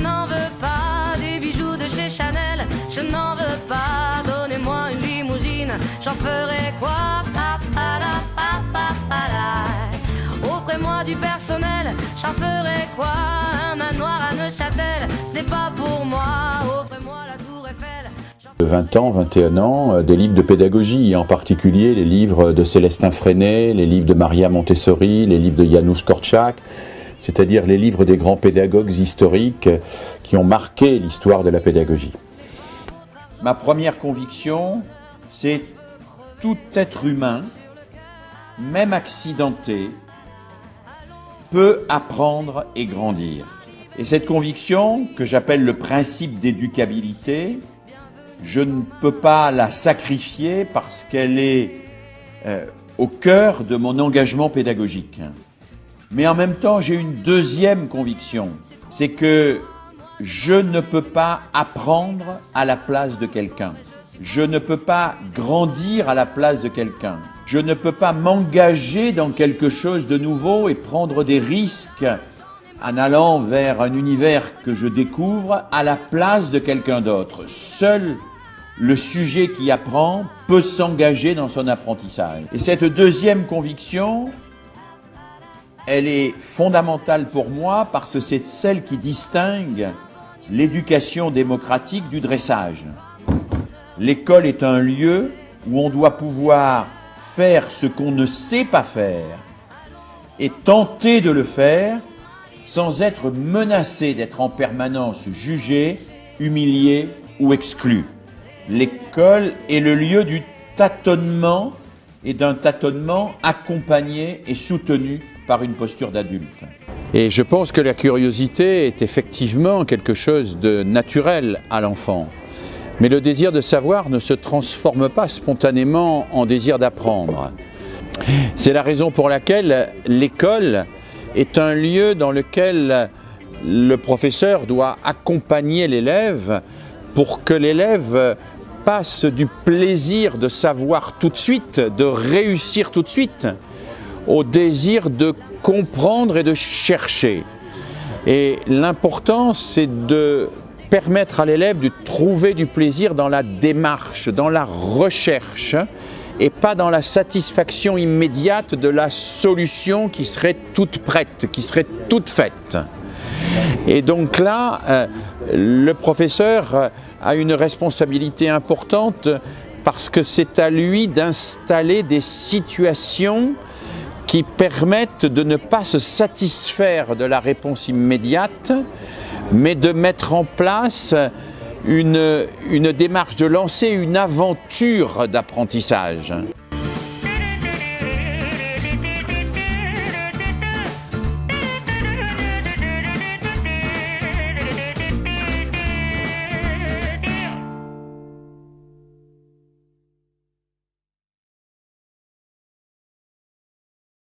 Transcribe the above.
n'en veux pas des bijoux de chez Chanel, je n'en veux pas. Donnez-moi une limousine, j'en ferai quoi? Offrez-moi du personnel, j'en ferai quoi? Un manoir à Neuchâtel, ce n'est pas pour moi. Offrez-moi la tour Eiffel. De 20 ans, 21 ans, des livres de pédagogie, en particulier les livres de Célestin Freinet, les livres de Maria Montessori, les livres de Janusz Korczak, c'est-à-dire les livres des grands pédagogues historiques qui ont marqué l'histoire de la pédagogie. Ma première conviction, c'est tout être humain, même accidenté, peut apprendre et grandir. Et cette conviction, que j'appelle le principe d'éducabilité, je ne peux pas la sacrifier parce qu'elle est au cœur de mon engagement pédagogique. Mais en même temps, j'ai une deuxième conviction, c'est que je ne peux pas apprendre à la place de quelqu'un. Je ne peux pas grandir à la place de quelqu'un. Je ne peux pas m'engager dans quelque chose de nouveau et prendre des risques en allant vers un univers que je découvre à la place de quelqu'un d'autre. Seul le sujet qui apprend peut s'engager dans son apprentissage. Et cette deuxième conviction, elle est fondamentale pour moi parce que c'est celle qui distingue l'éducation démocratique du dressage. L'école est un lieu où on doit pouvoir faire ce qu'on ne sait pas faire et tenter de le faire sans être menacé d'être en permanence jugé, humilié ou exclu. L'école est le lieu du tâtonnement et d'un tâtonnement accompagné et soutenu par une posture d'adulte. Et je pense que la curiosité est effectivement quelque chose de naturel à l'enfant. Mais le désir de savoir ne se transforme pas spontanément en désir d'apprendre. C'est la raison pour laquelle l'école est un lieu dans lequel le professeur doit accompagner l'élève pour que l'élève passe du plaisir de savoir tout de suite, de réussir tout de suite, au désir de comprendre et de chercher. Et l'important, c'est de permettre à l'élève de trouver du plaisir dans la démarche, dans la recherche, et pas dans la satisfaction immédiate de la solution qui serait toute prête, qui serait toute faite. Et donc là, le professeur a une responsabilité importante parce que c'est à lui d'installer des situations qui permettent de ne pas se satisfaire de la réponse immédiate, mais de mettre en place une démarche, de lancer une aventure d'apprentissage.